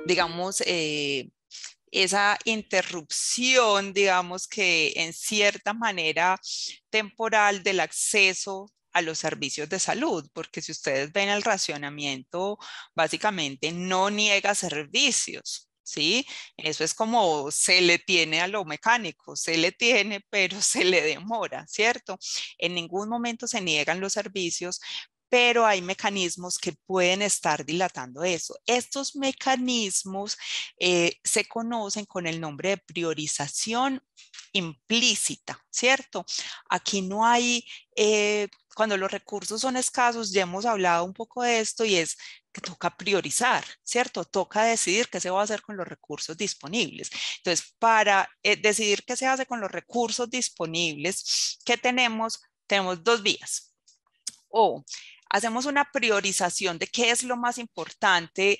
digamos, esa interrupción, digamos que en cierta manera temporal del acceso a los servicios de salud, porque si ustedes ven el racionamiento, básicamente no niega servicios. ¿Sí? Eso es como se le tiene a lo mecánico, se le tiene, pero se le demora, ¿cierto? En ningún momento se niegan los servicios, pero hay mecanismos que pueden estar dilatando eso. Estos mecanismos se conocen con el nombre de priorización implícita, ¿cierto? Aquí no hay, cuando los recursos son escasos, ya hemos hablado un poco de esto y es que toca priorizar, ¿cierto? Toca decidir qué se va a hacer con los recursos disponibles. Entonces, para decidir qué se hace con los recursos disponibles, ¿qué tenemos? Tenemos dos vías. O hacemos una priorización de qué es lo más importante,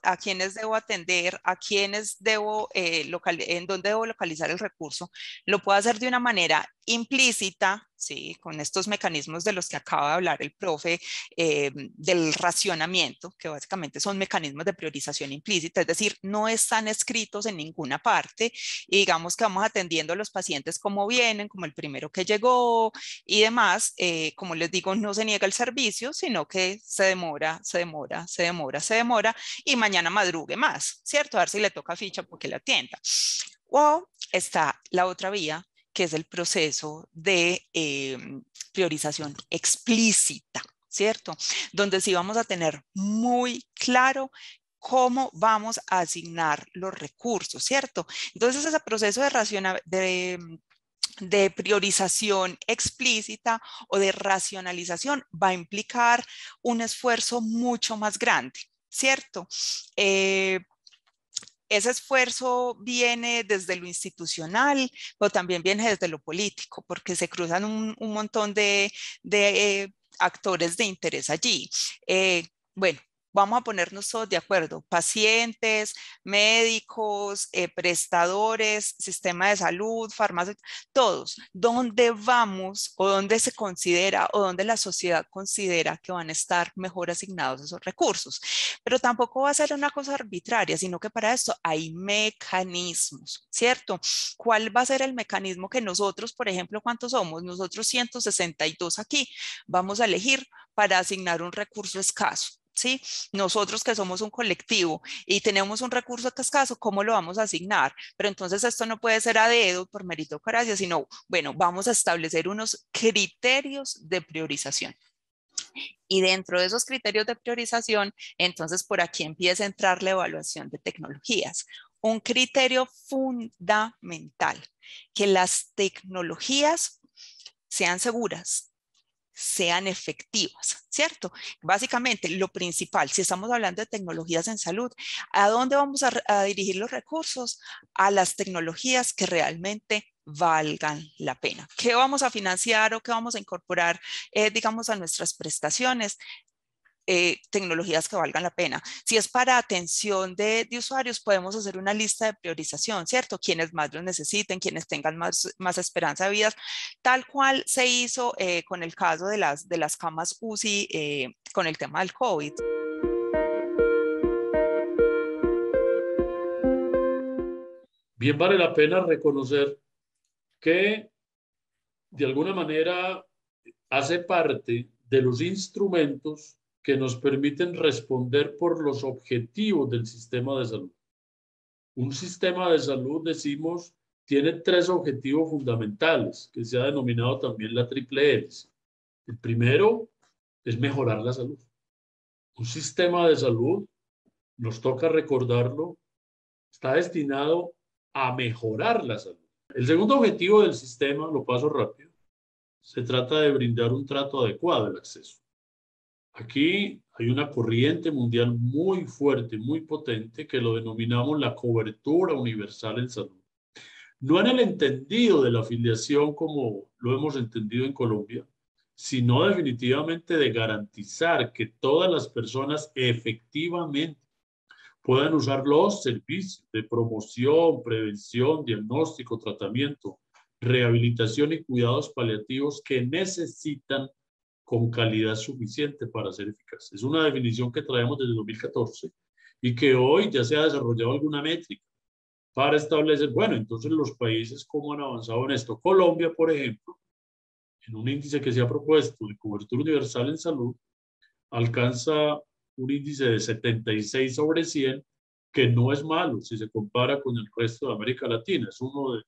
a quiénes debo atender, a quiénes debo, en dónde debo localizar el recurso. Lo puedo hacer de una manera implícita, ¿sí? Con estos mecanismos de los que acaba de hablar el profe, del racionamiento, que básicamente son mecanismos de priorización implícita, es decir, no están escritos en ninguna parte y digamos que vamos atendiendo a los pacientes como vienen, como el primero que llegó, y demás, como les digo, no se niega el servicio, sino que se demora, se demora, se demora, se demora y mañana madrugue más, ¿cierto? A ver si le toca ficha porque le atienda. O está la otra vía, que es el proceso de priorización explícita, ¿cierto? Donde sí vamos a tener muy claro cómo vamos a asignar los recursos, ¿cierto? Entonces ese proceso de priorización explícita o de racionalización va a implicar un esfuerzo mucho más grande, ¿cierto? Eh, ese esfuerzo viene desde lo institucional, pero también viene desde lo político, porque se cruzan un montón de actores de interés allí. Bueno, vamos a ponernos todos de acuerdo, pacientes, médicos, prestadores, sistema de salud, farmacias, todos. ¿Dónde vamos o dónde se considera o dónde la sociedad considera que van a estar mejor asignados esos recursos? Pero tampoco va a ser una cosa arbitraria, sino que para esto hay mecanismos, ¿cierto? ¿Cuál va a ser el mecanismo que nosotros, por ejemplo, cuántos somos? Nosotros 162 aquí, vamos a elegir para asignar un recurso escaso. ¿Sí? Nosotros que somos un colectivo y tenemos un recurso escaso, ¿cómo lo vamos a asignar? Pero entonces esto no puede ser a dedo por meritocracia, sino, bueno, vamos a establecer unos criterios de priorización. Y dentro de esos criterios de priorización, entonces por aquí empieza a entrar la evaluación de tecnologías. Un criterio fundamental, que las tecnologías sean seguras, sean efectivas, ¿cierto? Básicamente, lo principal, si estamos hablando de tecnologías en salud, ¿a dónde vamos a dirigir los recursos? A las tecnologías que realmente valgan la pena. ¿Qué vamos a financiar o qué vamos a incorporar, digamos, a nuestras prestaciones? Tecnologías que valgan la pena. Si es para atención de usuarios, podemos hacer una lista de priorización, ¿cierto? Quienes más lo necesiten, quienes tengan más esperanza de vida, tal cual se hizo con el caso de las camas UCI con el tema del COVID. Bien vale la pena reconocer que de alguna manera hace parte de los instrumentos que nos permiten responder por los objetivos del sistema de salud. Un sistema de salud, decimos, tiene tres objetivos fundamentales, que se ha denominado también la triple hélice. El primero es mejorar la salud. Un sistema de salud, nos toca recordarlo, está destinado a mejorar la salud. El segundo objetivo del sistema, lo paso rápido, se trata de brindar un trato adecuado al acceso. Aquí hay una corriente mundial muy fuerte, muy potente, que lo denominamos la cobertura universal en salud. No en el entendido de la afiliación como lo hemos entendido en Colombia, sino definitivamente de garantizar que todas las personas efectivamente puedan usar los servicios de promoción, prevención, diagnóstico, tratamiento, rehabilitación y cuidados paliativos que necesitan con calidad suficiente para ser eficaces. Es una definición que traemos desde 2014 y que hoy ya se ha desarrollado alguna métrica para establecer, bueno, entonces los países cómo han avanzado en esto. Colombia, por ejemplo, en un índice que se ha propuesto de cobertura universal en salud, alcanza un índice de 76 sobre 100, que no es malo si se compara con el resto de América Latina. Es uno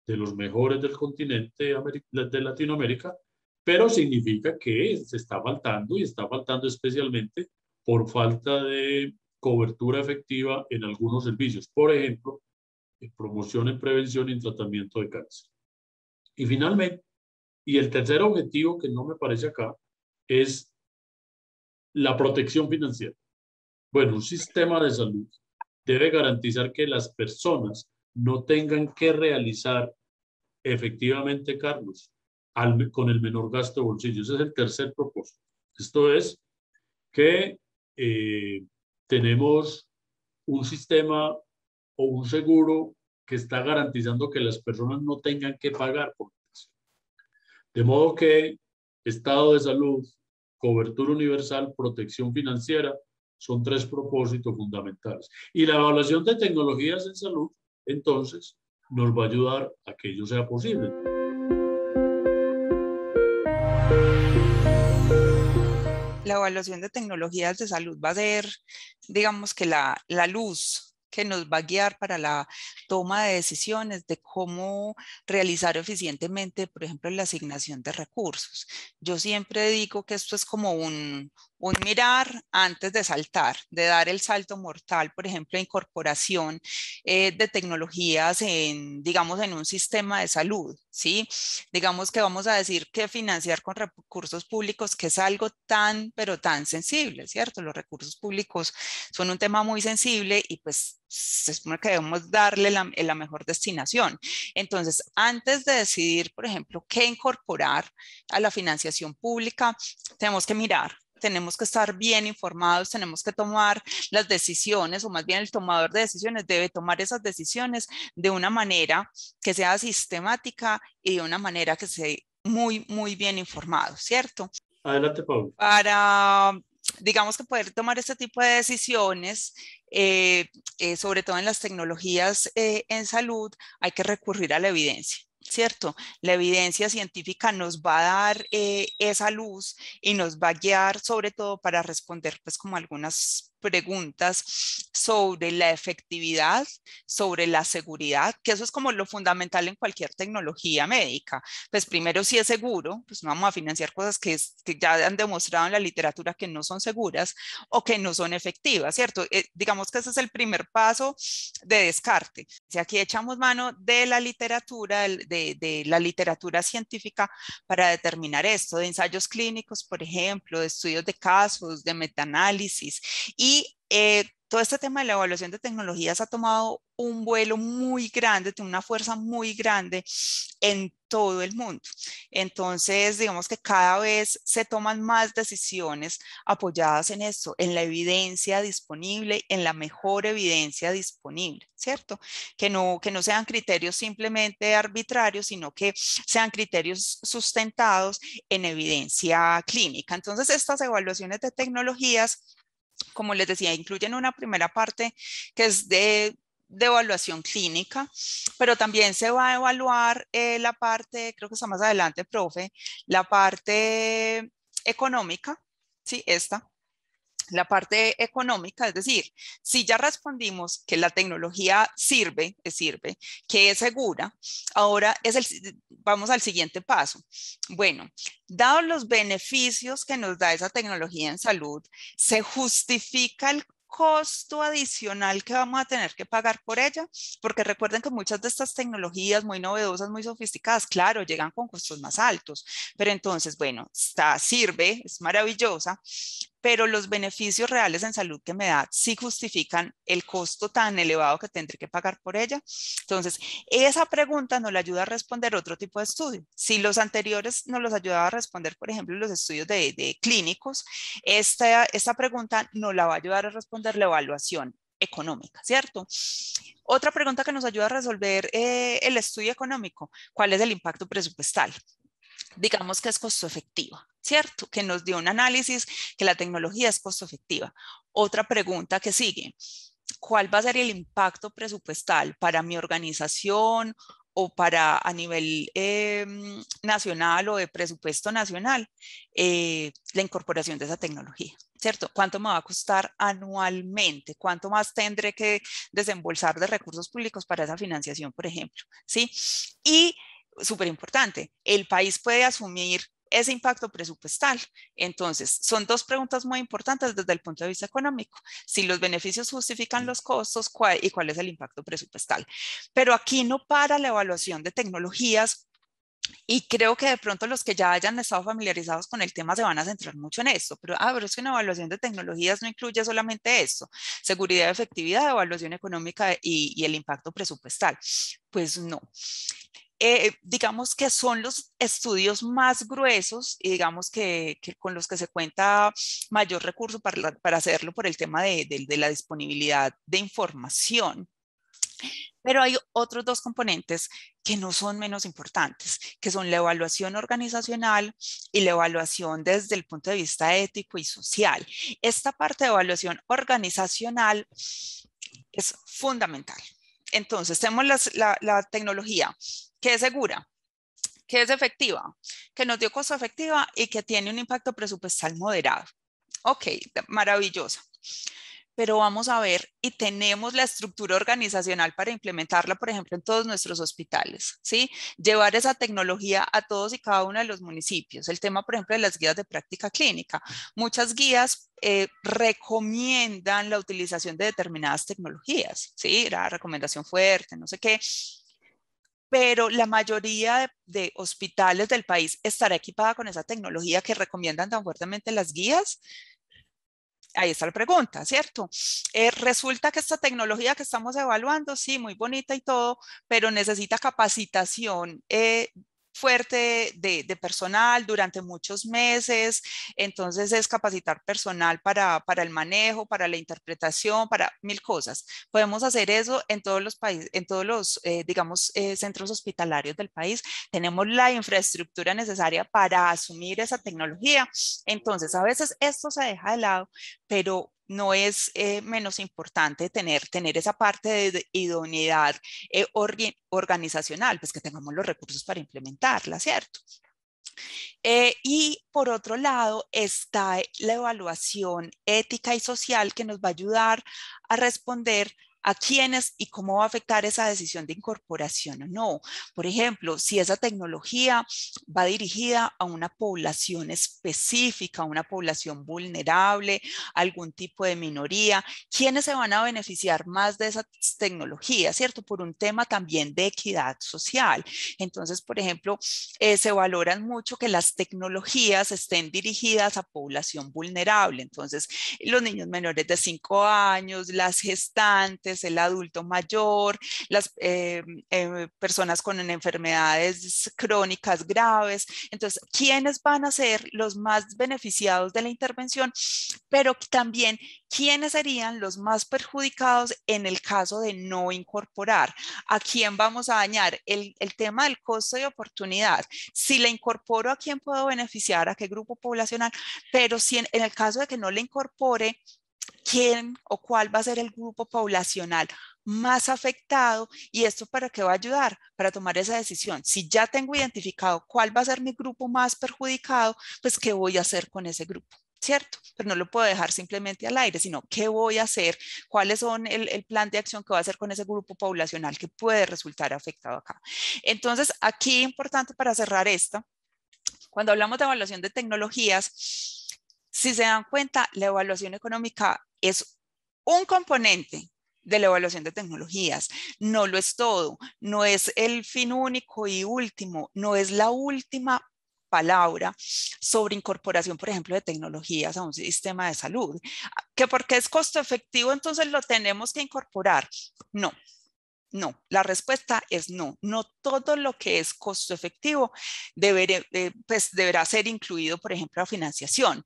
de los mejores del continente de Latinoamérica, pero significa que se está faltando y está faltando especialmente por falta de cobertura efectiva en algunos servicios. Por ejemplo, en promoción en prevención y en tratamiento de cáncer. Y finalmente, y el tercer objetivo que no me parece acá, es la protección financiera. Bueno, un sistema de salud debe garantizar que las personas no tengan que realizar efectivamente, Carlos, con el menor gasto de bolsillo. Ese es el tercer propósito. Esto es que tenemos un sistema o un seguro que está garantizando que las personas no tengan que pagar por eso. De modo que estado de salud, cobertura universal, protección financiera, son tres propósitos fundamentales. Y la evaluación de tecnologías en salud, entonces, nos va a ayudar a que ello sea posible. La evaluación de tecnologías de salud va a ser, digamos que la luz que nos va a guiar para la toma de decisiones de cómo realizar eficientemente, por ejemplo, la asignación de recursos. Yo siempre digo que esto es como un mirar antes de saltar, de dar el salto mortal, por ejemplo, incorporación de tecnologías en, digamos, en un sistema de salud, ¿sí? Digamos que vamos a decir que financiar con recursos públicos, que es algo tan, pero tan sensible, ¿cierto? Los recursos públicos son un tema muy sensible y pues se supone que debemos darle la mejor destinación. Entonces, antes de decidir, por ejemplo, qué incorporar a la financiación pública, tenemos que mirar. Tenemos que estar bien informados, tenemos que tomar las decisiones, o más bien el tomador de decisiones debe tomar esas decisiones de una manera que sea sistemática y de una manera que sea muy, muy bien informado, ¿cierto? Adelante, Pablo. Para, digamos que poder tomar este tipo de decisiones, sobre todo en las tecnologías en salud, hay que recurrir a la evidencia. ¿Cierto? La evidencia científica nos va a dar esa luz y nos va a guiar sobre todo para responder pues como algunas preguntas sobre la efectividad, sobre la seguridad, que eso es como lo fundamental en cualquier tecnología médica. Pues primero si es seguro, pues no vamos a financiar cosas que ya han demostrado en la literatura que no son seguras o que no son efectivas, ¿cierto? Digamos que ese es el primer paso de descarte. Si aquí echamos mano de la literatura, de la literatura científica para determinar esto, de ensayos clínicos, por ejemplo, de estudios de casos, de metaanálisis y todo este tema de la evaluación de tecnologías ha tomado un vuelo muy grande, tiene una fuerza muy grande en todo el mundo. Entonces, digamos que cada vez se toman más decisiones apoyadas en esto, en la evidencia disponible, en la mejor evidencia disponible, ¿cierto? Que no sean criterios simplemente arbitrarios, sino que sean criterios sustentados en evidencia clínica. Entonces, estas evaluaciones de tecnologías, como les decía, incluyen una primera parte que es de evaluación clínica, pero también se va a evaluar la parte, creo que está más adelante, profe, la parte económica, sí, la parte económica, es decir, si ya respondimos que la tecnología sirve, que es segura, ahora vamos al siguiente paso. Bueno, dados los beneficios que nos da esa tecnología en salud, ¿se justifica el costo adicional que vamos a tener que pagar por ella? Porque recuerden que muchas de estas tecnologías muy novedosas, muy sofisticadas, claro, llegan con costos más altos, pero entonces, bueno, sirve, es maravillosa, pero los beneficios reales en salud que me da sí justifican el costo tan elevado que tendré que pagar por ella. Entonces, esa pregunta nos la ayuda a responder otro tipo de estudio. Si los anteriores nos los ayudaba a responder, por ejemplo, los estudios de clínicos, esta pregunta nos la va a ayudar a responder la evaluación económica, ¿cierto? Otra pregunta que nos ayuda a resolver el estudio económico, ¿cuál es el impacto presupuestal? Digamos que es costo efectiva, ¿cierto? Que nos dio un análisis que la tecnología es costo efectiva. Otra pregunta que sigue, ¿cuál va a ser el impacto presupuestal para mi organización o para a nivel nacional o de presupuesto nacional, la incorporación de esa tecnología? ¿Cierto? ¿Cuánto me va a costar anualmente? ¿Cuánto más tendré que desembolsar de recursos públicos para esa financiación, por ejemplo? ¿Sí? Y súper importante, el país puede asumir ese impacto presupuestal. Entonces, son dos preguntas muy importantes desde el punto de vista económico. Si los beneficios justifican los costos y cuál es el impacto presupuestal. Pero aquí no para la evaluación de tecnologías. Y creo que de pronto los que ya hayan estado familiarizados con el tema se van a centrar mucho en esto, pero es que una evaluación de tecnologías no incluye solamente esto, seguridad, efectividad, evaluación económica y el impacto presupuestal. Pues no. Digamos que son los estudios más gruesos y digamos que con los que se cuenta mayor recurso para hacerlo por el tema de la disponibilidad de información. Pero hay otros dos componentes que no son menos importantes, que son la evaluación organizacional y la evaluación desde el punto de vista ético y social. Esta parte de evaluación organizacional es fundamental. Entonces, tenemos la tecnología que es segura, que es efectiva, que nos dio costo efectiva y que tiene un impacto presupuestal moderado. Ok, maravilloso. Pero vamos a ver, y tenemos la estructura organizacional para implementarla, por ejemplo, en todos nuestros hospitales, ¿sí? Llevar esa tecnología a todos y cada uno de los municipios. El tema, por ejemplo, de las guías de práctica clínica. Muchas guías recomiendan la utilización de determinadas tecnologías, ¿sí? La recomendación fuerte, no sé qué. Pero la mayoría de hospitales del país estará equipada con esa tecnología que recomiendan tan fuertemente las guías. Ahí está la pregunta, ¿cierto? Resulta que esta tecnología que estamos evaluando, sí, muy bonita y todo, pero necesita capacitación fuerte de personal durante muchos meses. Entonces es capacitar personal para el manejo, para la interpretación, para mil cosas. Podemos hacer eso en todos los países, en todos los, digamos, centros hospitalarios del país. Tenemos la infraestructura necesaria para asumir esa tecnología. Entonces, a veces esto se deja de lado, pero no es menos importante tener esa parte de idoneidad organizacional, pues que tengamos los recursos para implementarla, ¿cierto? Y por otro lado está la evaluación ética y social que nos va a ayudar a responder a quiénes y cómo va a afectar esa decisión de incorporación o no. Por ejemplo, si esa tecnología va dirigida a una población específica, a una población vulnerable, algún tipo de minoría, ¿quiénes se van a beneficiar más de esas tecnologías, cierto? Por un tema también de equidad social. Entonces, por ejemplo, se valoran mucho que las tecnologías estén dirigidas a población vulnerable. Entonces, los niños menores de 5 años, las gestantes, el adulto mayor, las personas con enfermedades crónicas graves. Entonces, ¿quiénes van a ser los más beneficiados de la intervención? Pero también, ¿quiénes serían los más perjudicados en el caso de no incorporar? ¿A quién vamos a dañar? El tema del costo de oportunidad. Si la incorporo, ¿a quién puedo beneficiar? ¿A qué grupo poblacional? Pero si en el caso de que no la incorpore, ¿quién o cuál va a ser el grupo poblacional más afectado? ¿Y esto para qué va a ayudar? Para tomar esa decisión. Si ya tengo identificado cuál va a ser mi grupo más perjudicado, pues ¿qué voy a hacer con ese grupo? ¿Cierto? Pero no lo puedo dejar simplemente al aire, sino qué voy a hacer, cuáles son el plan de acción que voy a hacer con ese grupo poblacional que puede resultar afectado acá. Entonces, aquí importante para cerrar esta, cuando hablamos de evaluación de tecnologías, si se dan cuenta, la evaluación económica es un componente de la evaluación de tecnologías. No lo es todo, no es el fin único y último, no es la última palabra sobre incorporación, por ejemplo, de tecnologías a un sistema de salud. Que porque es costo efectivo, entonces lo tenemos que incorporar. No. No, la respuesta es no. No todo lo que es costo efectivo deberá ser incluido, por ejemplo, a financiación.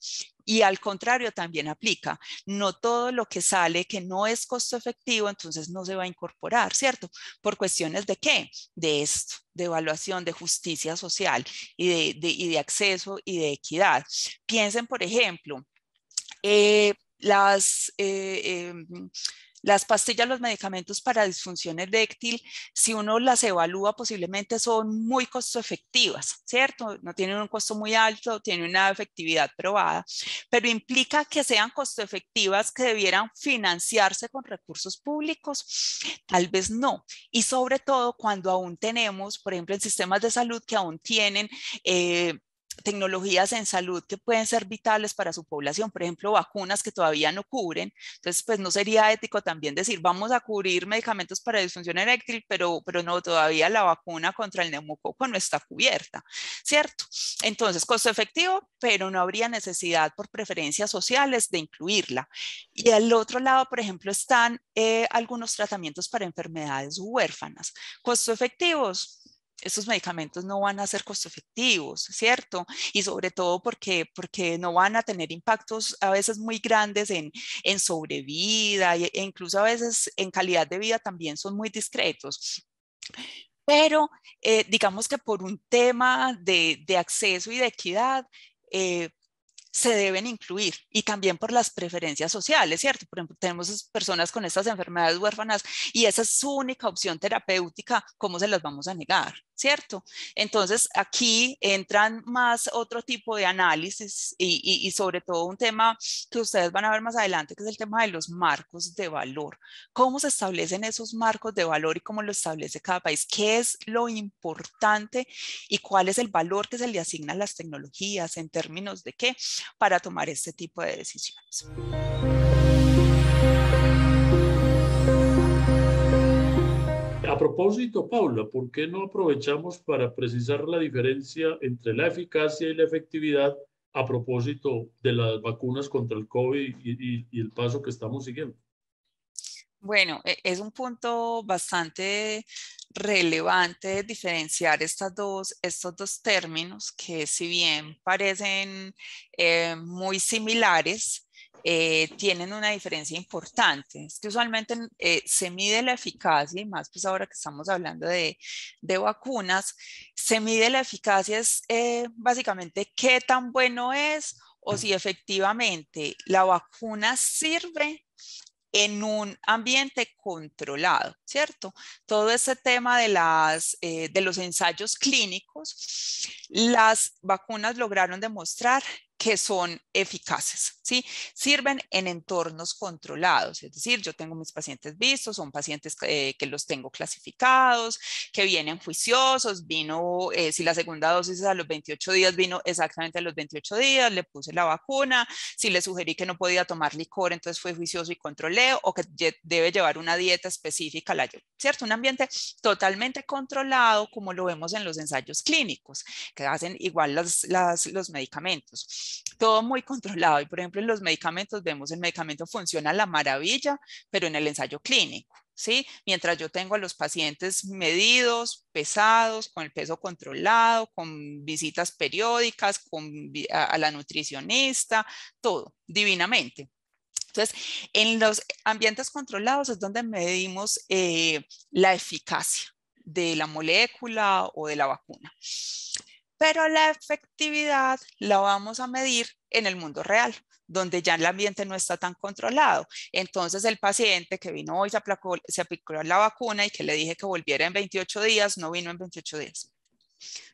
Y al contrario también aplica. No todo lo que sale que no es costo efectivo, entonces no se va a incorporar, ¿cierto? ¿Por cuestiones de qué? De esto, de evaluación, de justicia social y de acceso y de equidad. Piensen, por ejemplo, eh, las, eh, eh, las pastillas, los medicamentos para disfunción eréctil, si uno las evalúa, posiblemente son muy costo efectivas, ¿cierto? No tienen un costo muy alto, tienen una efectividad probada, pero implica que sean costo efectivas que debieran financiarse con recursos públicos. Tal vez no. Y sobre todo cuando aún tenemos, por ejemplo, en sistemas de salud que aún tienen tecnologías en salud que pueden ser vitales para su población, por ejemplo, vacunas que todavía no cubren. Entonces, pues no sería ético también decir, vamos a cubrir medicamentos para disfunción eréctil, pero no, todavía la vacuna contra el neumococo no está cubierta, ¿cierto? Entonces, costo efectivo, pero no habría necesidad por preferencias sociales de incluirla. Y al otro lado, por ejemplo, están algunos tratamientos para enfermedades huérfanas. Costo efectivos, estos medicamentos no van a ser costo efectivos, ¿cierto? Y sobre todo porque no van a tener impactos a veces muy grandes en sobrevida e incluso a veces en calidad de vida también son muy discretos. Pero digamos que por un tema de acceso y de equidad, eh, se deben incluir y también por las preferencias sociales, ¿cierto? Por ejemplo, tenemos personas con estas enfermedades huérfanas y esa es su única opción terapéutica, ¿cómo se las vamos a negar? ¿Cierto? Entonces aquí entran más otro tipo de análisis y sobre todo un tema que ustedes van a ver más adelante, que es el tema de los marcos de valor. ¿Cómo se establecen esos marcos de valor y cómo lo establece cada país? ¿Qué es lo importante y cuál es el valor que se le asigna a las tecnologías en términos de qué? Para tomar este tipo de decisiones. A propósito, Paula, ¿por qué no aprovechamos para precisar la diferencia entre la eficacia y la efectividad a propósito de las vacunas contra el COVID y el paso que estamos siguiendo? Bueno, es un punto bastante relevante diferenciar estos dos términos que si bien parecen muy similares, tienen una diferencia importante. Es que usualmente se mide la eficacia y más pues ahora que estamos hablando de vacunas, se mide la eficacia es básicamente qué tan bueno es o si efectivamente la vacuna sirve en un ambiente controlado, ¿cierto? Todo ese tema de los ensayos clínicos, las vacunas lograron demostrar que son eficaces, ¿sí? Sirven en entornos controlados, es decir, yo tengo mis pacientes vistos, son pacientes que los tengo clasificados, que vienen juiciosos, si la segunda dosis es a los 28 días, vino exactamente a los 28 días, le puse la vacuna, si le sugerí que no podía tomar licor, entonces fue juicioso y controlé, o que debe llevar una dieta específica, ¿cierto? Un ambiente totalmente controlado, como lo vemos en los ensayos clínicos, que hacen igual los medicamentos. Todo muy controlado. Y por ejemplo, en los medicamentos vemos el medicamento funciona a la maravilla, pero en el ensayo clínico. ¿Sí? Mientras yo tengo a los pacientes medidos, pesados, con el peso controlado, con visitas periódicas, a la nutricionista, todo divinamente. Entonces, en los ambientes controlados es donde medimos la eficacia de la molécula o de la vacuna. Pero la efectividad la vamos a medir en el mundo real, donde ya el ambiente no está tan controlado. Entonces el paciente que vino hoy se aplicó la vacuna y que le dije que volviera en 28 días, no vino en 28 días.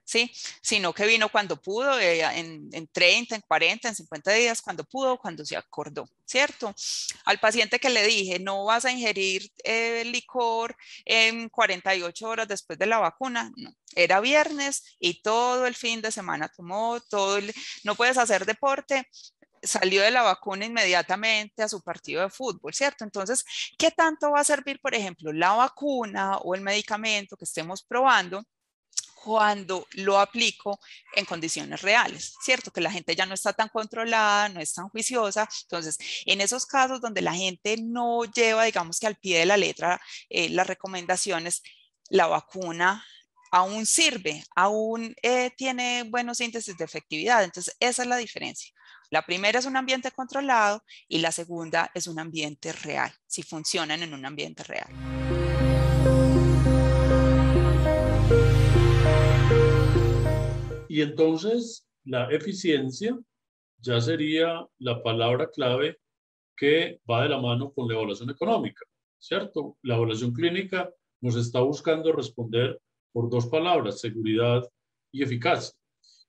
¿Sí? Sino que vino cuando pudo, en 30, en 40, en 50 días, cuando pudo, cuando se acordó, ¿cierto? Al paciente que le dije, no vas a ingerir licor en 48 horas después de la vacuna, no, era viernes y todo el fin de semana tomó, no puedes hacer deporte, salió de la vacuna inmediatamente a su partido de fútbol, ¿cierto? Entonces, ¿qué tanto va a servir, por ejemplo, la vacuna o el medicamento que estemos probando cuando lo aplico en condiciones reales, ¿cierto? Que la gente ya no está tan controlada, no es tan juiciosa. Entonces, en esos casos donde la gente no lleva, digamos que al pie de la letra, las recomendaciones, la vacuna aún sirve, aún tiene buenos índices de efectividad. Entonces, esa es la diferencia. La primera es un ambiente controlado y la segunda es un ambiente real, si funcionan en un ambiente real. Y entonces la eficiencia ya sería la palabra clave que va de la mano con la evaluación económica, ¿cierto? La evaluación clínica nos está buscando responder por dos palabras, seguridad y eficacia.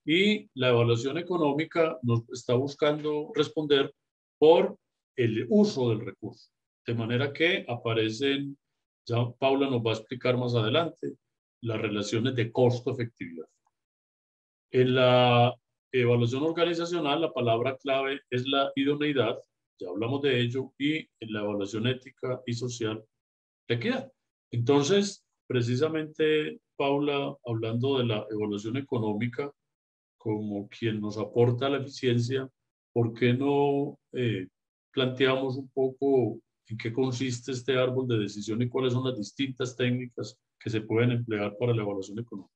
Y la evaluación económica nos está buscando responder por el uso del recurso. De manera que aparecen, ya Paula nos va a explicar más adelante, las relaciones de costo-efectividad. En la evaluación organizacional, la palabra clave es la idoneidad, ya hablamos de ello, y en la evaluación ética y social, la equidad. Entonces, precisamente, Paula, hablando de la evaluación económica como quien nos aporta la eficiencia, ¿por qué no planteamos un poco en qué consiste este árbol de decisión y cuáles son las distintas técnicas que se pueden emplear para la evaluación económica?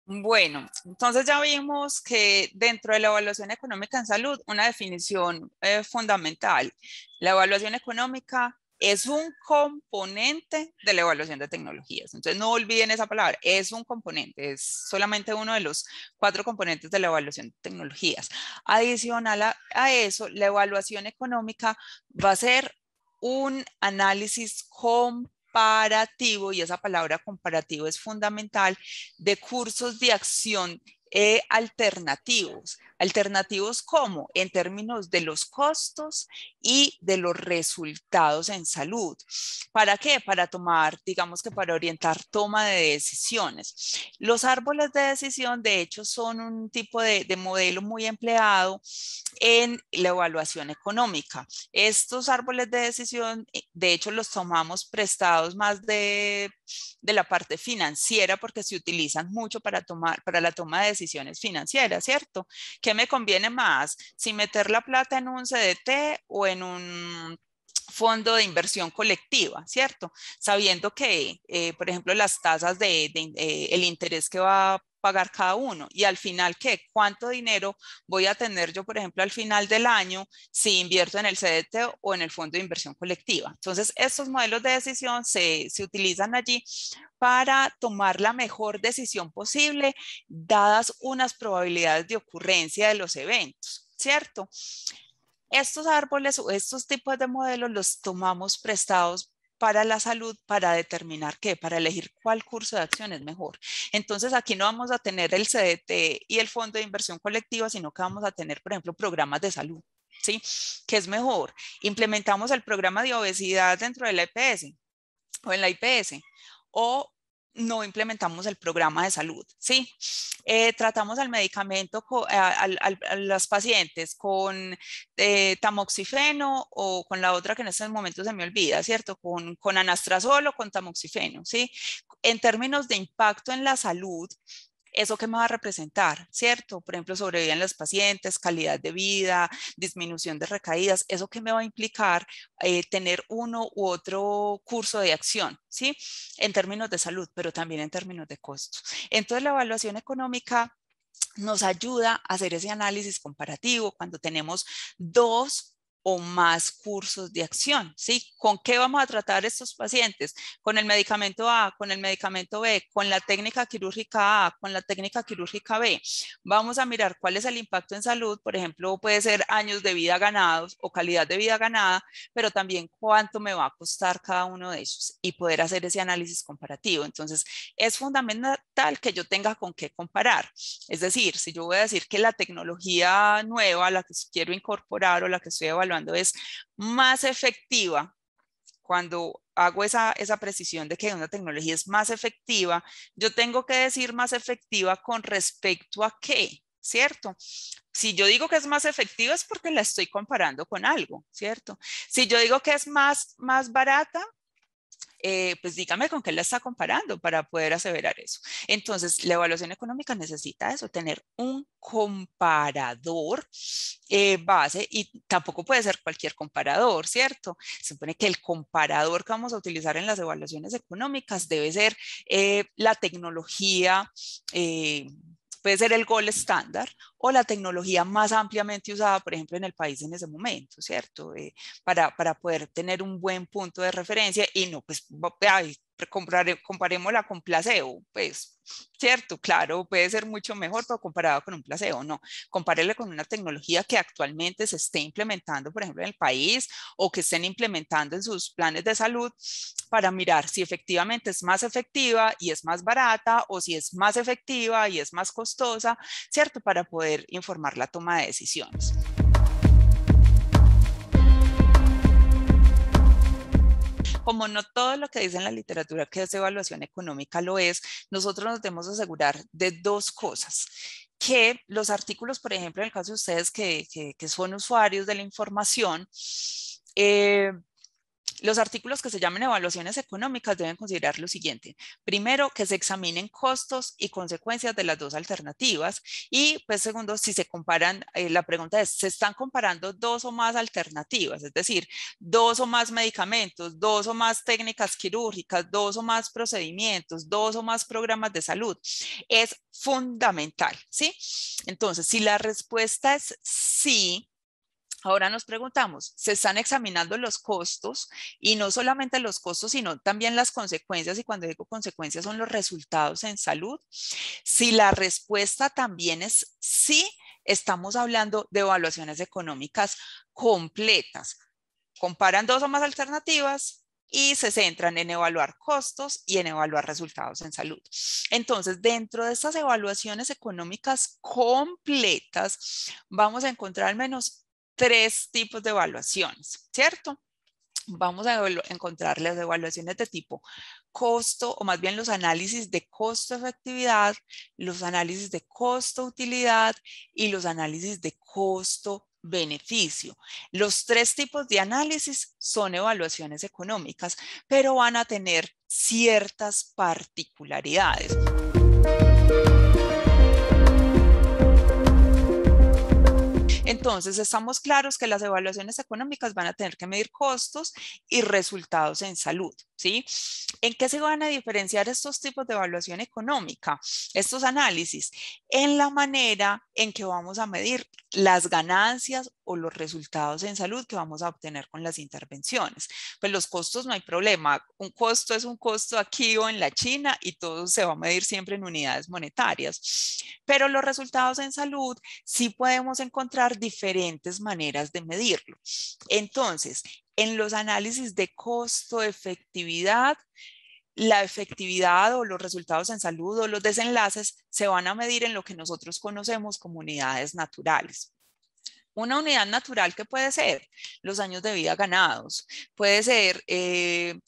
Bueno, entonces ya vimos que dentro de la evaluación económica en salud, una definición fundamental, la evaluación económica es un componente de la evaluación de tecnologías. Entonces no olviden esa palabra, es un componente, es solamente uno de los 4 componentes de la evaluación de tecnologías. Adicional a eso, la evaluación económica va a ser un análisis comparativo, y esa palabra comparativo es fundamental, de cursos de acción alternativos. ¿Alternativos cómo? En términos de los costos y de los resultados en salud. ¿Para qué? Para tomar, digamos que para orientar toma de decisiones. Los árboles de decisión, de hecho, son un tipo de modelo muy empleado en la evaluación económica. Estos árboles de decisión, de hecho, los tomamos prestados más de la parte financiera porque se utilizan mucho para la toma de decisiones financieras, ¿cierto? ¿Qué me conviene más? Si meter la plata en un CDT o en un fondo de inversión colectiva, ¿cierto? Sabiendo que, por ejemplo, las tasas el interés que va a pagar cada uno y al final, ¿qué? ¿Cuánto dinero voy a tener yo, por ejemplo, al final del año si invierto en el CDT o en el fondo de inversión colectiva? Entonces, estos modelos de decisión se utilizan allí para tomar la mejor decisión posible, dadas unas probabilidades de ocurrencia de los eventos, ¿cierto? Estos árboles o estos tipos de modelos los tomamos prestados para la salud, para determinar qué, para elegir cuál curso de acción es mejor. Entonces aquí no vamos a tener el CDT y el fondo de inversión colectiva, sino que vamos a tener, por ejemplo, programas de salud. ¿Sí? ¿Qué es mejor? Implementamos el programa de obesidad dentro de la EPS o en la IPS, o no implementamos el programa de salud, ¿sí? Tratamos al medicamento, a los pacientes con tamoxifeno o con la otra que en estos momentos se me olvida, ¿cierto? Con anastrozol o con tamoxifeno, ¿sí? En términos de impacto en la salud, ¿eso qué me va a representar? ¿Cierto? Por ejemplo, sobreviven los pacientes, calidad de vida, disminución de recaídas. ¿Eso qué me va a implicar? Tener uno u otro curso de acción, ¿sí? En términos de salud, pero también en términos de costos. Entonces, la evaluación económica nos ayuda a hacer ese análisis comparativo cuando tenemos dos o más cursos de acción, ¿sí? ¿Con qué vamos a tratar estos pacientes? Con el medicamento A, con el medicamento B, con la técnica quirúrgica A, con la técnica quirúrgica B. Vamos a mirar cuál es el impacto en salud, por ejemplo, puede ser años de vida ganados o calidad de vida ganada, pero también cuánto me va a costar cada uno de ellos y poder hacer ese análisis comparativo. Entonces, es fundamental que yo tenga con qué comparar. Es decir, si yo voy a decir que la tecnología nueva, la que quiero incorporar o la que estoy evaluando es más efectiva, cuando hago esa precisión de que una tecnología es más efectiva, yo tengo que decir más efectiva con respecto a qué, ¿cierto? Si yo digo que es más efectiva es porque la estoy comparando con algo, ¿cierto? Si yo digo que es más barata, pues dígame con qué la está comparando para poder aseverar eso. Entonces, la evaluación económica necesita eso, tener un comparador base y tampoco puede ser cualquier comparador, ¿cierto? Se supone que el comparador que vamos a utilizar en las evaluaciones económicas debe ser la tecnología puede ser el gold estándar o la tecnología más ampliamente usada, por ejemplo, en el país en ese momento, ¿cierto? Para poder tener un buen punto de referencia y no, pues, ay, comparémosla con placebo, pues, ¿cierto? Claro, puede ser mucho mejor, pero comparado con un placebo, no. Compárele con una tecnología que actualmente se esté implementando, por ejemplo, en el país o que estén implementando en sus planes de salud para mirar si efectivamente es más efectiva y es más barata o si es más efectiva y es más costosa, ¿cierto? Para poder informar la toma de decisiones. Como no todo lo que dice en la literatura que es evaluación económica lo es, nosotros nos debemos asegurar de dos cosas. Que los artículos, por ejemplo, en el caso de ustedes que son usuarios de la información, los artículos que se llamen evaluaciones económicas deben considerar lo siguiente. Primero, que se examinen costos y consecuencias de las dos alternativas. Y pues segundo, si se comparan, la pregunta es, ¿se están comparando dos o más alternativas? Es decir, dos o más medicamentos, dos o más técnicas quirúrgicas, dos o más procedimientos, dos o más programas de salud. Es fundamental, ¿sí? Entonces, si la respuesta es sí, ahora nos preguntamos, ¿se están examinando los costos? Y no solamente los costos, sino también las consecuencias. Y cuando digo consecuencias son los resultados en salud. Si la respuesta también es sí, estamos hablando de evaluaciones económicas completas. Comparan dos o más alternativas y se centran en evaluar costos y en evaluar resultados en salud. Entonces, dentro de estas evaluaciones económicas completas, vamos a encontrar al menos tres tipos de evaluaciones, ¿cierto? Vamos a encontrar las evaluaciones de tipo costo, o más bien los análisis de costo-efectividad, los análisis de costo-utilidad y los análisis de costo-beneficio. Los tres tipos de análisis son evaluaciones económicas, pero van a tener ciertas particularidades. Entonces, estamos claros que las evaluaciones económicas van a tener que medir costos y resultados en salud, ¿sí? ¿En qué se van a diferenciar estos tipos de evaluación económica, estos análisis? En la manera en que vamos a medir las ganancias o los resultados en salud que vamos a obtener con las intervenciones. Pues los costos no hay problema. Un costo es un costo aquí o en la China y todo se va a medir siempre en unidades monetarias. Pero los resultados en salud sí podemos encontrar diferentes maneras de medirlo. Entonces, en los análisis de costo-efectividad, la efectividad o los resultados en salud o los desenlaces se van a medir en lo que nosotros conocemos como unidades naturales. Una unidad natural que puede ser los años de vida ganados, puede ser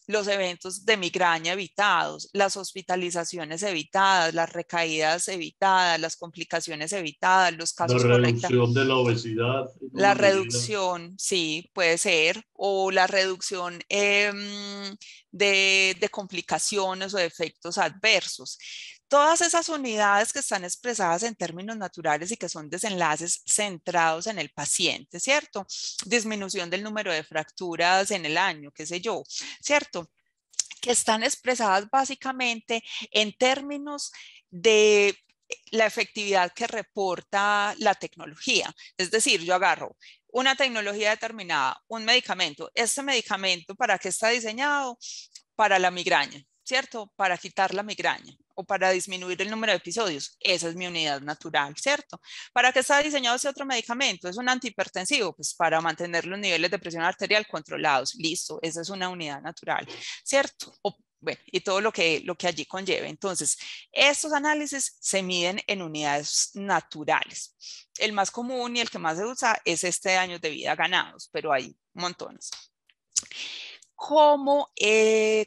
los eventos de migraña evitados, las hospitalizaciones evitadas, las recaídas evitadas, las complicaciones evitadas, los La casos correctos. reducción de la obesidad en La una medida. reducción, sí, puede ser, o la reducción de complicaciones o de efectos adversos. Todas esas unidades que están expresadas en términos naturales y que son desenlaces centrados en el paciente, ¿cierto? Disminución del número de fracturas en el año, qué sé yo, ¿cierto? Que están expresadas básicamente en términos de la efectividad que reporta la tecnología. Es decir, yo agarro una tecnología determinada, un medicamento. Este medicamento, ¿para qué está diseñado? Para la migraña, ¿cierto? Para quitar la migraña o para disminuir el número de episodios. Esa es mi unidad natural, ¿cierto? ¿Para qué está diseñado ese otro medicamento? Es un antihipertensivo, pues para mantener los niveles de presión arterial controlados. Listo, esa es una unidad natural, ¿cierto? Bueno, y todo lo que allí conlleve. Entonces, estos análisis se miden en unidades naturales. El más común y el que más se usa es este de años de vida ganados, pero hay montones. Como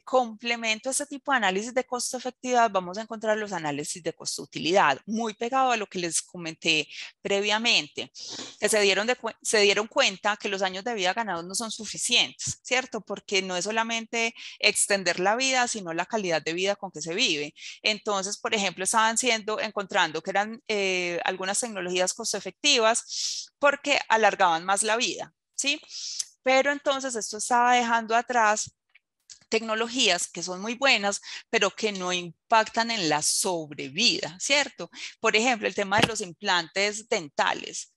complemento a este tipo de análisis de costo-efectividad, vamos a encontrar los análisis de costo-utilidad, muy pegado a lo que les comenté previamente, que se dieron cuenta que los años de vida ganados no son suficientes, ¿cierto? Porque no es solamente extender la vida, sino la calidad de vida con que se vive. Entonces, por ejemplo, estaban encontrando que eran algunas tecnologías costo-efectivas porque alargaban más la vida, ¿sí? Pero entonces esto estaba dejando atrás tecnologías que son muy buenas, pero que no impactan en la sobrevida, ¿cierto? Por ejemplo, el tema de los implantes dentales.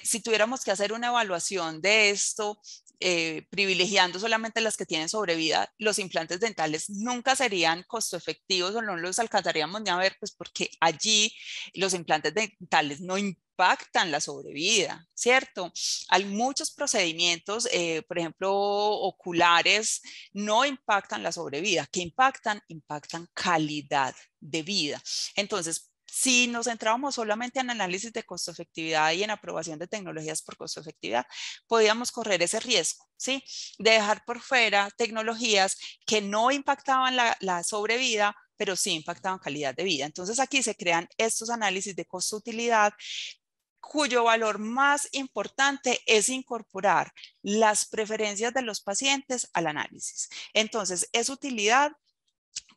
Si tuviéramos que hacer una evaluación de esto, privilegiando solamente las que tienen sobrevida, los implantes dentales nunca serían costo efectivos o no los alcanzaríamos ni a ver, pues porque allí los implantes dentales no impactan la sobrevida, ¿cierto? Hay muchos procedimientos, por ejemplo, oculares, no impactan la sobrevida. ¿Qué impactan? Impactan calidad de vida. Entonces, si nos centrábamos solamente en análisis de costo-efectividad y en aprobación de tecnologías por costo-efectividad, podíamos correr ese riesgo, ¿sí? De dejar por fuera tecnologías que no impactaban la sobrevida, pero sí impactaban calidad de vida. Entonces aquí se crean estos análisis de costo-utilidad cuyo valor más importante es incorporar las preferencias de los pacientes al análisis. Entonces, es utilidad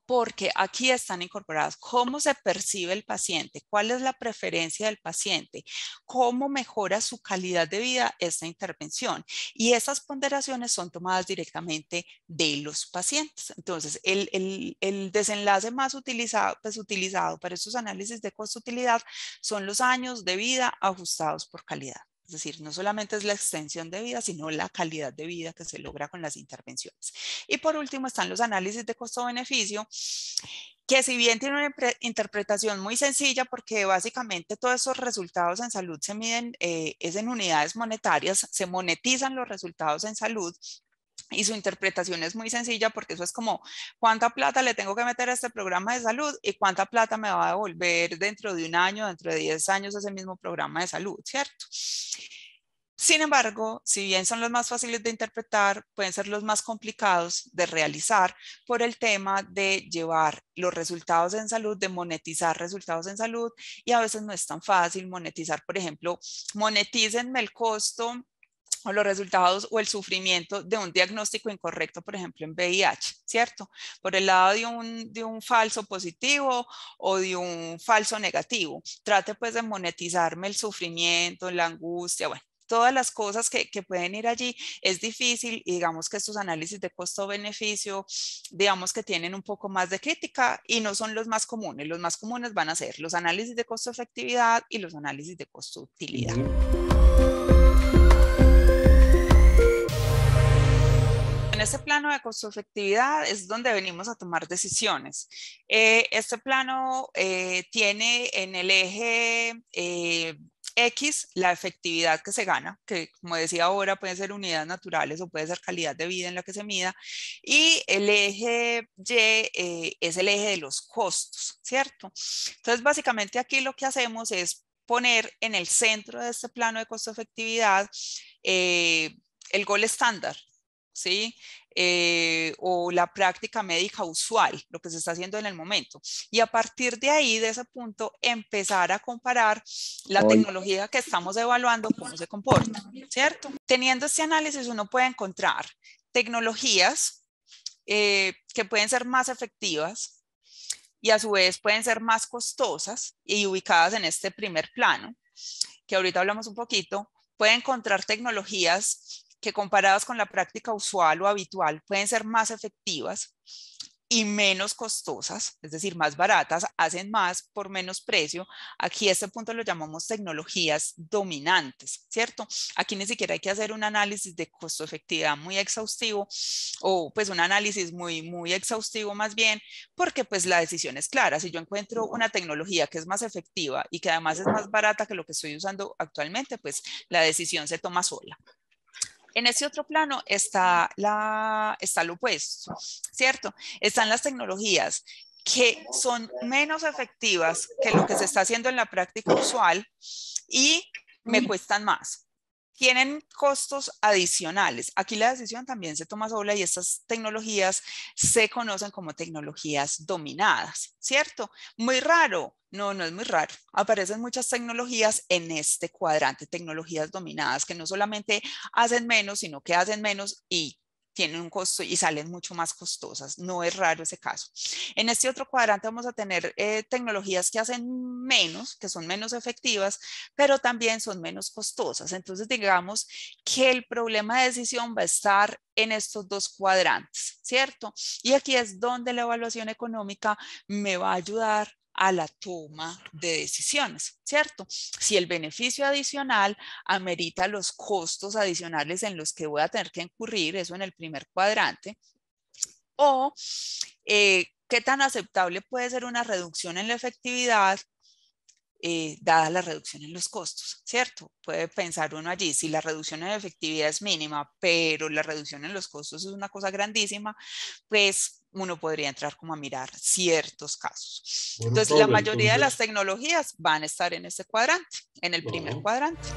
porque aquí están incorporadas cómo se percibe el paciente, cuál es la preferencia del paciente, cómo mejora su calidad de vida esta intervención. Y esas ponderaciones son tomadas directamente de los pacientes. Entonces, el desenlace más utilizado para estos análisis de costo-utilidad son los años de vida ajustados por calidad. Es decir, no solamente es la extensión de vida, sino la calidad de vida que se logra con las intervenciones. Y por último están los análisis de costo-beneficio, que si bien tiene una interpretación muy sencilla, porque básicamente todos esos resultados en salud se miden es en unidades monetarias, se monetizan los resultados en salud. Y su interpretación es muy sencilla porque eso es como cuánta plata le tengo que meter a este programa de salud y cuánta plata me va a devolver dentro de un año, dentro de 10 años ese mismo programa de salud, ¿cierto? Sin embargo, si bien son los más fáciles de interpretar, pueden ser los más complicados de realizar por el tema de llevar los resultados en salud, de monetizar resultados en salud, y a veces no es tan fácil monetizar. Por ejemplo, monetícenme el costo o los resultados o el sufrimiento de un diagnóstico incorrecto, por ejemplo, en VIH, ¿cierto? Por el lado de un falso positivo o de un falso negativo. Trate pues de monetizarme el sufrimiento, la angustia, bueno, todas las cosas que pueden ir allí. Es difícil y digamos que estos análisis de costo-beneficio, digamos que tienen un poco más de crítica y no son los más comunes. Los más comunes van a ser los análisis de costo-efectividad y los análisis de costo-utilidad. En este plano de costo-efectividad es donde venimos a tomar decisiones. Este plano tiene en el eje X la efectividad que se gana, que como decía ahora pueden ser unidades naturales o puede ser calidad de vida en la que se mida, y el eje Y es el eje de los costos, ¿cierto? Entonces básicamente aquí lo que hacemos es poner en el centro de este plano de costo-efectividad el gol estándar, ¿sí? O la práctica médica usual, lo que se está haciendo en el momento. Y a partir de ahí, de ese punto, empezar a comparar la tecnología que estamos evaluando, cómo se comporta, ¿cierto? Teniendo este análisis, uno puede encontrar tecnologías que pueden ser más efectivas y a su vez pueden ser más costosas y ubicadas en este primer plano, que ahorita hablamos un poquito. Puede encontrar tecnologías que comparadas con la práctica usual o habitual pueden ser más efectivas y menos costosas, es decir, más baratas, hacen más por menos precio. Aquí este punto lo llamamos tecnologías dominantes, ¿cierto? Aquí ni siquiera hay que hacer un análisis de costo-efectividad muy exhaustivo o pues un análisis muy exhaustivo más bien, porque pues la decisión es clara. Si yo encuentro una tecnología que es más efectiva y que además es más barata que lo que estoy usando actualmente, pues la decisión se toma sola. En ese otro plano está lo opuesto, ¿cierto? Están las tecnologías que son menos efectivas que lo que se está haciendo en la práctica usual y me cuestan más. Tienen costos adicionales. Aquí la decisión también se toma sola y estas tecnologías se conocen como tecnologías dominadas, ¿cierto? Muy raro. No, no es muy raro. Aparecen muchas tecnologías en este cuadrante, tecnologías dominadas, que no solamente hacen menos, sino que hacen menos y tienen un costo y salen mucho más costosas. No es raro ese caso. En este otro cuadrante vamos a tener tecnologías que hacen menos, que son menos efectivas, pero también son menos costosas. Entonces, digamos que el problema de decisión va a estar en estos dos cuadrantes, ¿cierto? Y aquí es donde la evaluación económica me va a ayudar a la toma de decisiones, ¿cierto? Si el beneficio adicional amerita los costos adicionales en los que voy a tener que incurrir, eso en el primer cuadrante, o qué tan aceptable puede ser una reducción en la efectividad dada la reducción en los costos, ¿cierto? Puede pensar uno allí, si la reducción en efectividad es mínima, pero la reducción en los costos es una cosa grandísima, pues uno podría entrar como a mirar ciertos casos. Bueno, Entonces, la Paula, mayoría de las entonces, tecnologías van a estar en este cuadrante, en el primer ajá. cuadrante.